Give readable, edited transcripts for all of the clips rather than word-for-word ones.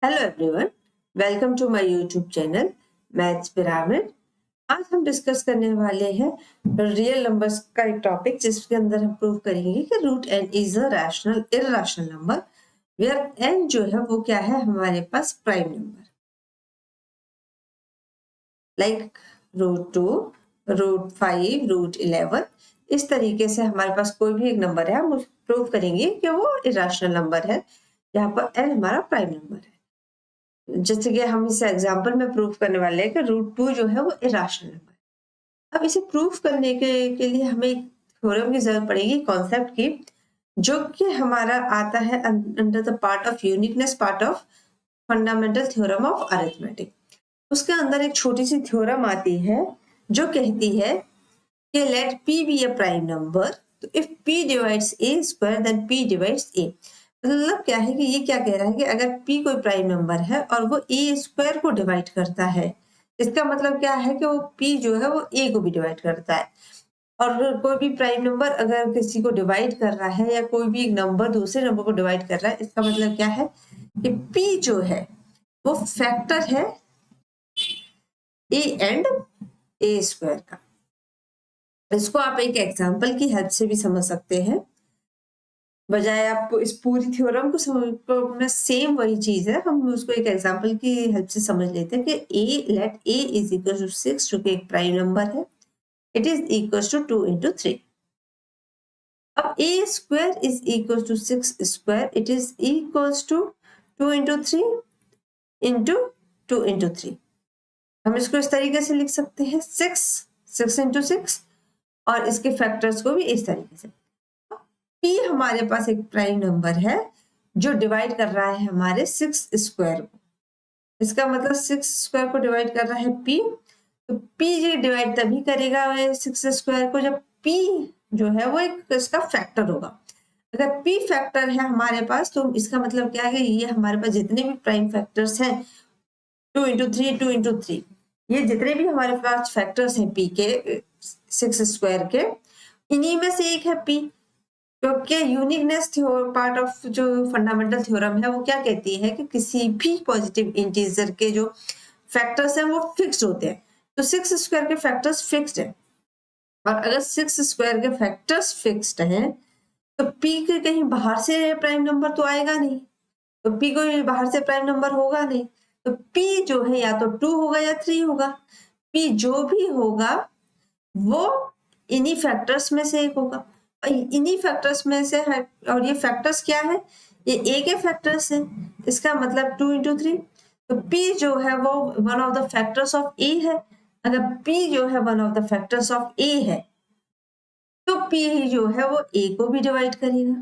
Hello everyone, welcome to my YouTube channel maths pyramid. आज हम discuss करने वाले हैं रियल नंबर्स का एक टॉपिक, जिसके अंदर हम प्रूव करेंगे कि root n is a rational irrational number where n जो है वो क्या है, हमारे पास prime number like root 2, root 5, root 11। इस तरीके से हमारे पास कोई भी एक नंबर है, हम प्रूव करेंगे कि वो इररेशनल नंबर है, जहाँ पर एन हमारा प्राइम नंबर है। जैसे कि हम इसे एग्जाम्पल में प्रूफ करने वाले हैं कि रूट 2 जो है वो इरेशनल नंबर है। अब इसे प्रूफ करने के लिए हमें एक थ्योरम की जरूरत पड़ेगी, कॉन्सेप्ट की, जो कि हमारा आता है under the part of uniqueness part of fundamental theorem of arithmetic. उसके अंदर एक छोटी सी थ्योरम आती है जो कहती है कि let p be a prime number, तो if p divides a square then p divides a। मतलब क्या है कि ये क्या कह रहा है कि अगर p कोई प्राइम नंबर है और वो a स्क्वायर को डिवाइड करता है, इसका मतलब क्या है कि वो p जो है वो a को भी डिवाइड करता है। और कोई भी प्राइम नंबर अगर किसी को डिवाइड कर रहा है या कोई भी एक नंबर दूसरे नंबर को डिवाइड कर रहा है, इसका मतलब क्या है कि p जो है वो फैक्टर है a एंड a स्क्वायर का। इसको आप एक एग्जाम्पल की हेल्प से भी समझ सकते हैं, बजाय आप इस पूरी थ्योरम को समझ सेम वही चीज है, हम उसको एक एग्जांपल की हेल्प से समझ लेते हैं कि let a is equal to 6, जो कि एक प्राइम नंबर है, it is equal to 2 into 3। अब a square is equal to 6 square, it is equal to 2 into 3 into 2 into 3। हम इसको इस तरीके से लिख सकते हैं 6 इंटू 6, और इसके फैक्टर्स को भी इस तरीके से। p हमारे पास एक प्राइम नंबर है जो डिवाइड कर रहा है हमारे 6 स्क्वायर को। इसका मतलब 6 स्क्वायर को डिवाइड कर रहा है p, तो p जी डिवाइड तभी करेगा 6 स्क्वायर को जब p जो है वो एक इसका फैक्टर होगा। अगर p फैक्टर है हमारे पास, तो इसका मतलब क्या है कि ये हमारे पास जितने भी प्राइम फैक्टर्स हैं 2 इंटू 3 2 इंटू 3, ये जितने भी हमारे पास फैक्टर्स हैं p के 6 स्क्वायर के, इन्हीं में से एक है p। क्योंकि यूनिकनेस पार्ट ऑफ जो फंडामेंटल थ्योरम है वो क्या कहती है कि किसी भी पॉजिटिव इंटीजर के जो फैक्टर्स हैं वो फिक्स्ड होते हैं। तो 6 स्क्वायर के फैक्टर्स फिक्स्ड हैं, और अगर 6 स्क्वायर के फैक्टर्स फिक्स्ड हैं तो p के कहीं बाहर से प्राइम नंबर तो आएगा नहीं, तो p कोई बाहर से प्राइम नंबर होगा नहीं, तो p जो है या तो 2 होगा या 3 होगा। p जो भी होगा वो इन्हीं फैक्टर्स में से एक होगा, इन्हीं फैक्टर्स में से है। और ये फैक्टर्स क्या है, ये a के फैक्टर्स है। इसका मतलब 2 इंटू 3, तो p जो है वो one of the factors of a है। अगर p जो है one of the factors of a है, तो p जो है वो a को भी डिवाइड करेगा।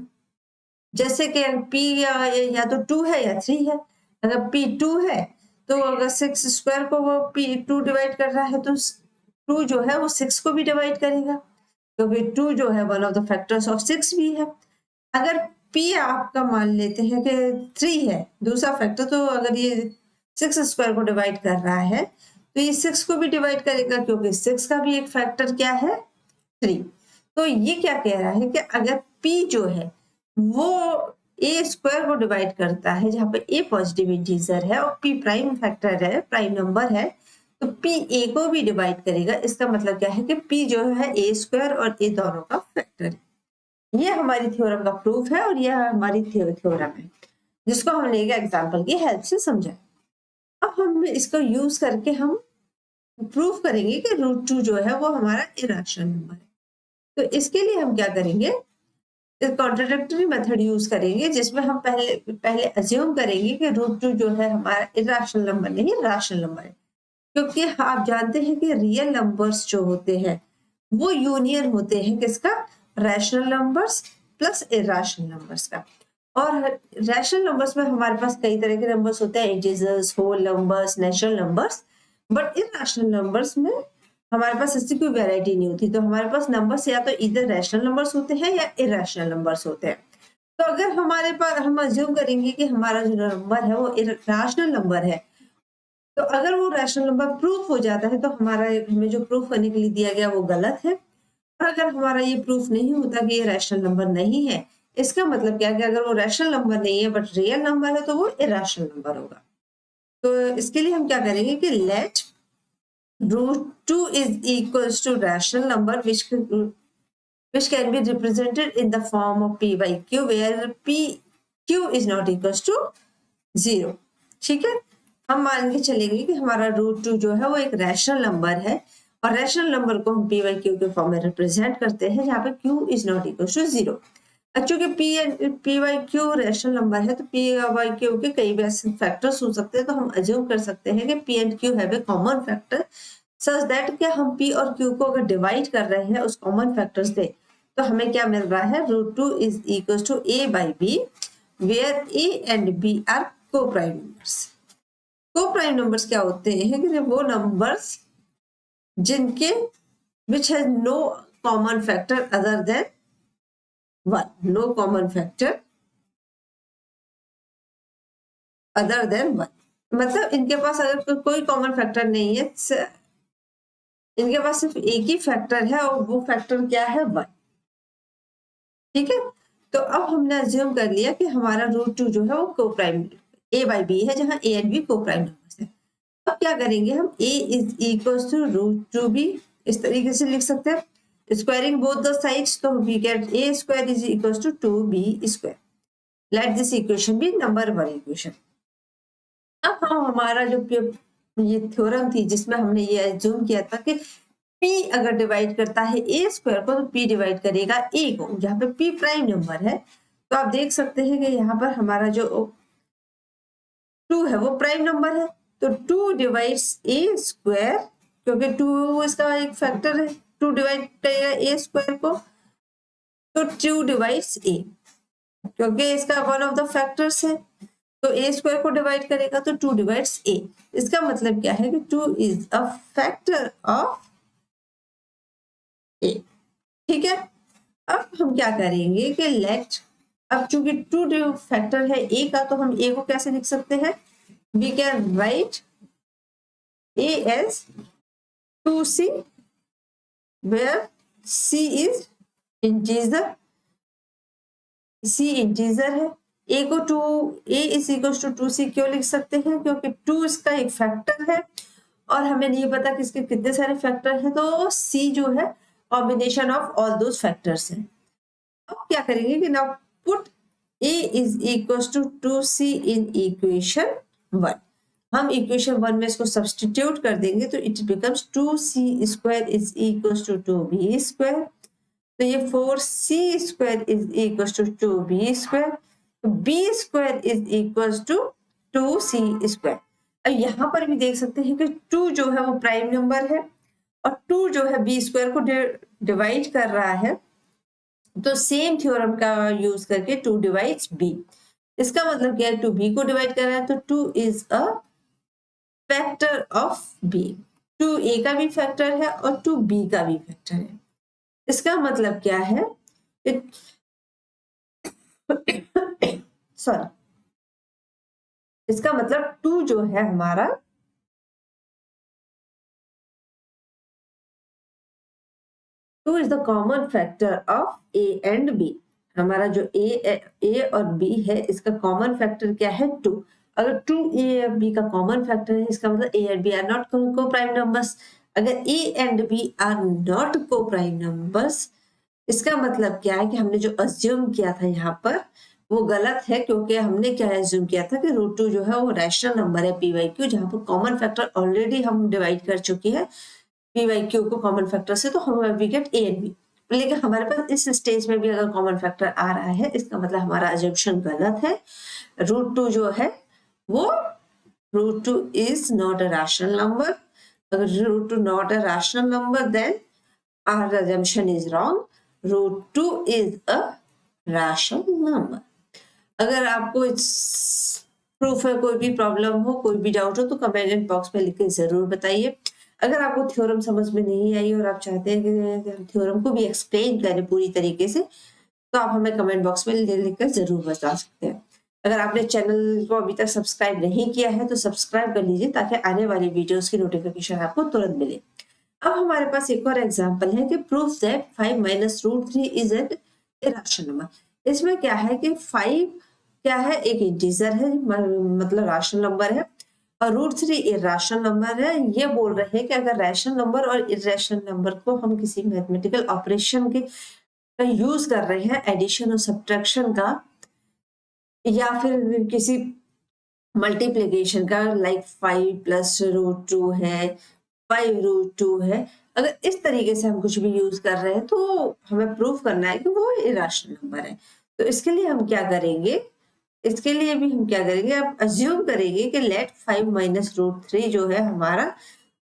जैसे कि p या तो 2 है या 3 है। अगर p 2 है तो अगर 6 स्क्वायर को वो p 2 डिवाइड कर रहा है, तो 2 जो है वो 6 को भी डिवाइड करेगा, क्योंकि 2 जो है one of the factors of 6 भी है। अगर p आपका मान लेते हैं कि 3 है दूसरा फैक्टर, तो अगर ये 6 स्क्वायर को डिवाइड कर रहा है तो ये 6 को भी डिवाइड करेगा, क्योंकि 6 का भी एक फैक्टर क्या है 3। तो ये क्या कह रहा है कि अगर p जो है वो a स्क्वायर को डिवाइड करता है, जहां पे a पॉजिटिव इंटीजर है और p प्राइम फैक्टर है, प्राइम नंबर है, तो p a को भी डिवाइड करेगा। इसका मतलब क्या है कि p जो है a स्क्वायर और a दोनों का फैक्टर है। ये हमारी थ्योरम का प्रूफ है, और यह हमारी थ्योरम है जिसको हमने एक एग्जांपल की हेल्प से समझा। अब हम इसको यूज करके हम प्रूफ करेंगे कि रूट 2 जो है वो हमारा इरेशनल नंबर है। तो इसके लिए हम क्या करेंगे, कॉन्ट्राडिक्टरी मेथड यूज करेंगे, जिसमें हम पहले अज्यूम करेंगे कि रूट 2 जो है हमारा इरेशनल नंबर नहीं, रैशनल नंबर है। क्योंकि आप जानते हैं कि रियल नंबर्स जो होते हैं वो यूनियन होते हैं किसका, rational numbers plus irrational numbers का। और रैशनल नंबर्स में हमारे पास कई तरह के नंबर्स होते हैं, integers, whole numbers, natural numbers. But irrational numbers में हमारे पास ऐसी कोई वैरायटी नहीं होती, तो हमारे पास नंबर्स या तो इधर रैशनल नंबर्स होते हैं या इरेशनल नंबर्स होते हैं। तो अगर हमारे पास हम अज्यूम करेंगे कि हमारा जो नंबर है वो रैशनल नंबर है, तो अगर वो रैशनल नंबर प्रूफ हो जाता है तो हमारा हमें जो प्रूफ करने के लिए दिया गया वो गलत है। और अगर हमारा ये प्रूफ नहीं होता कि ये रैशनल नंबर नहीं है, इसका मतलब क्या है कि अगर वो रैशनल नंबर नहीं है बट रियल नंबर है, तो वो इरेशनल नंबर होगा। तो इसके लिए हम क्या करेंगे कि late √2 is equals to rational number which can be represented in the form of p by q where q is not equals to 0। ठीक है, हम मान के चलेंगे कि हमारा √2 जो है वो एक रैशनल नंबर है और रैशनल नंबर को हम p by q के फॉर्म में रिप्रेजेंट करते हैं जहाँ पे q is not equals to 0। चूंकि p by q rational number है तो p by q के कई भी ऐसे फैक्टर्स हो सकते हैं, तो हम अज्यूम कर सकते हैं कि p and q have a common factor such that कि हम p और q को अगर डिवाइड कर रहे हैं उस कॉमन फैक्टर से तो हमें क्या मिल रहा है, √2 is equals to a by b where a and b are co-prime numbers। co-prime numbers क्या होते हैं कि वो नंबर्स जिनके which has no common factor other than 1, no common factor other than 1, मतलब इनके पास अगर कोई कॉमन फैक्टर नहीं है, इनके पास सिर्फ एक ही फैक्टर है और वो फैक्टर क्या है, 1। ठीक है, तो अब हमने अज्यूम कर लिया कि हमारा √2 जो है वो को-प्राइम a by b है जहां a and b co-prime numbers है। अब क्या करेंगे, हम a is equals to √2b इस तरीके से लिख सकते हैं, स्क्वायरिंग बोथ द साइड्स, तो we get a square is equals to 2b square। Let this equation be number 1 equation. अब हम हमारा जो ये थ्योरम थी जिसमें हमने ये अज्यूम किया था कि p अगर डिवाइड करता है a स्क्वायर को तो p डिवाइड करेगा a को, जहाँ पे p प्राइम नंबर है। तो आप देख सकते हैं कि यहाँ पर हमारा जो 2 है वो प्राइम नंबर है, तो 2 डिवाइड्स a स्क्वायर, क्योंकि 2 इसका एक फैक्टर है, 2 डिवाइड करेगा a स्क्वायर को, तो 2 डिवाइड्स a, क्योंकि इसका वन ऑफ द फैक्टर्स है, तो a स्क्वायर को डिवाइड करेगा तो 2 डिवाइड्स a। इसका मतलब क्या है कि 2 is a factor of a। ठीक है, अब हम क्या करेंगे कि लेट, अब चूंकि 2 फैक्टर है a का, तो हम a को कैसे लिख सकते हैं, we can write a as 2c where c is integer, c integer है, a को 2 a is equals to 2c क्यों लिख सकते हैं, क्योंकि 2 इसका एक फैक्टर है और हमें नहीं पता कि इसके कितने सारे फैक्टर हैं, तो c जो है combination of all those factors हैं। अब क्या करेंगे कि now put a is equals to 2c in equation 1। हम इक्वेशन 1 में इसको सब्स्टिट्यूट कर देंगे तो it becomes 2c square is equals to 2b square, तो ये 4c square is equals to 2b square, b square is equals to 2c square. अब यहाँ पर भी देख सकते हैं कि 2 जो है वो प्राइम नंबर है और 2 जो है b स्क्वायर को डिवाइड कर रहा है, तो सेम थ्योरम का यूज करके 2 डिवाइड्स b। इसका मतलब क्या है, 2b को डिवाइड कर रहा है तो 2 is a factor of b, 2a का भी फैक्टर है और 2b का भी फैक्टर है। इसका मतलब क्या है, सॉरी, इसका मतलब 2 जो है हमारा, two is the common factor of a and b। हमारा जो a और b है इसका कॉमन फैक्टर क्या है, 2। अगर 2a और b का कॉमन फैक्टर है इसका मतलब a and b are not coprime numbers. अगर a and b are not coprime numbers, इसका मतलब क्या है कि हमने जो अज्यूम किया था यहाँ पर वो गलत है, क्योंकि हमने क्या अज्यूम किया था कि √2 जो है वो रैशनल नंबर है p by q, जहाँ पर कॉमन फैक्टर ऑलरेडी हम डिवाइड कर चुके हैं p by q को कॉमन फैक्टर से, तो हम we get a and b। लेकिन हमारे पास इस स्टेज में भी अगर कॉमन फैक्टर आ रहा है इसका मतलब हमारा अजम्पशन गलत है। √2 जो है वो √2 is not a rational number. अगर √2 not a rational number then our assumption is wrong, √2 is a rational number. अगर आपको इस प्रूफ है कोई भी प्रॉब्लम हो, कोई भी डाउट हो तो कमेंट बॉक्स में लिख के जरूर बताइए। अगर आपको थ्योरम समझ में नहीं आई और आप चाहते हैं कि हम थ्योरम को भी एक्सप्लेन करें पूरी तरीके से, तो आप हमें कमेंट बॉक्स में लिखकर जरूर बता सकते हैं। अगर आपने चैनल को अभी तक सब्सक्राइब नहीं किया है तो सब्सक्राइब कर लीजिए ताकि आने वाली वीडियोस की नोटिफिकेशन आपको तुरंत मिले। अब हमारे पास एक और एग्जांपल है कि proof that 5 minus √3 is an irrational number. इसमें क्या है कि 5 क्या है, एक इंटीजर है, मतलब रैशनल नंबर है, और √3 इरेशनल नंबर है। ये बोल रहे हैं कि अगर रैशनल नंबर और इरेशनल नंबर को हम किसी मैथमेटिकल ऑपरेशन के यूज कर रहे हैं, एडिशन और सब्ट्रैक्शन का, या फिर किसी मल्टीप्लिकेशन का, लाइक 5 प्लस √2 है, 5√2 है, अगर इस तरीके से हम कुछ भी यूज कर रहे हैं तो हमें प्रूव करना है कि वो इरेशनल नंबर है। तो इसके लिए हम क्या करेंगे, इसके लिए भी हम क्या करेंगे, अब अज्यूम करेंगे कि लेट 5 माइनस √3 जो है हमारा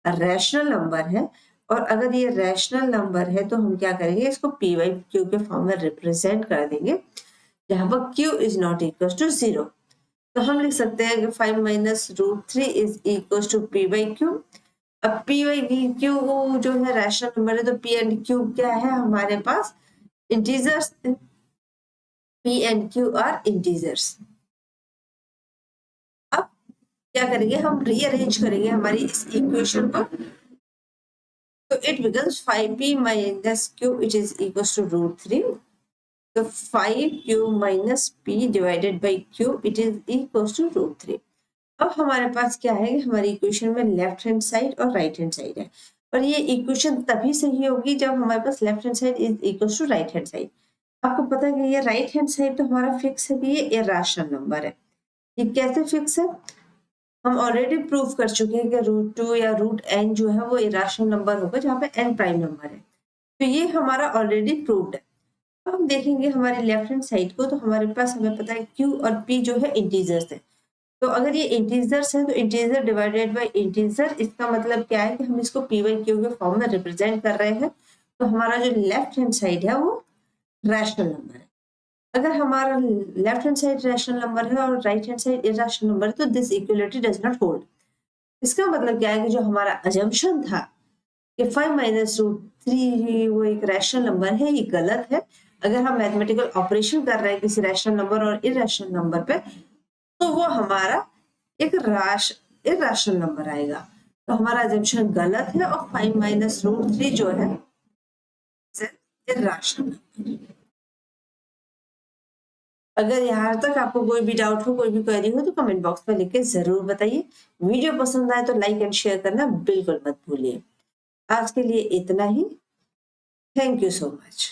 रैशनल नंबर है। और अगर ये रैशनल नंबर है तो हम क्या करेंगे, इसको p बाई क्यू के फॉर्म में रिप्रेजेंट कर देंगे, जहां पर q is not equal to 0। तो हम लिख सकते हैं कि 5 minus √3 is equal to p by q. अब p बाई क्यू जो है रैशनल नंबर है, तो p एंड q क्या है हमारे पास, integers. p and q are integers. अब क्या करेंगे, हम रीअरेंज करेंगे हमारी इस इक्वेशन को, तो it becomes 5p minus q it is equal to √3। तो 5q minus p divided by q it is equal to √3। अब हमारे पास क्या है, हमारी इक्वेशन में लेफ्ट हैंड साइड और राइट हैंड साइड है, और ये इक्वेशन तभी सही होगी जब हमारे पास left hand side is equal to right hand side. आपको पता है कि ये राइट हैंड साइड तो हमारा फिक्स है कि ये इरेशनल नंबर है। ये कैसे फिक्स है, हम ऑलरेडी प्रूव कर चुके हैं कि √2 या √n जो है वो इरेशनल नंबर होगा जहाँ पे n प्राइम नंबर है। तो ये हमारा ऑलरेडी प्रूव्ड है। अब हम देखेंगे हमारे लेफ्ट हैंड साइड को, तो हमारे पास हमें पता है q और p जो है इंटीजर्स है। तो अगर ये इंटीजर्स है तो इंटीजर डिवाइडेड बाय इंटीजर, इसका मतलब क्या है कि हम इसको p बाई क्यू के फॉर्म में रिप्रेजेंट कर रहे हैं। तो हमारा जो लेफ्ट हैंड साइड है वो रैशनल नंबर है। अगर हमारा left hand side rational number है और right hand side irrational number है, तो this equality does not hold. इसका मतलब क्या है कि जो हमारा अजम्पशन था कि 5 माइनस √3 वो एक रैशनल नंबर है, ये गलत है। अगर हम मैथमेटिकल ऑपरेशन कर रहे हैं किसी रैशनल नंबर और इरेशनल नंबर पे, तो वो हमारा एक इरेशनल नंबर आएगा। तो हमारा अजम्पशन गलत है और 5 माइनस √3 जो है इरेशनल नंबर। अगर यहाँ तक आपको कोई भी डाउट हो, कोई भी क्वेरी हो, तो कमेंट बॉक्स में लिख के जरूर बताइए। वीडियो पसंद आए तो लाइक एंड शेयर करना बिल्कुल मत भूलिए। आज के लिए इतना ही। Thank you so much.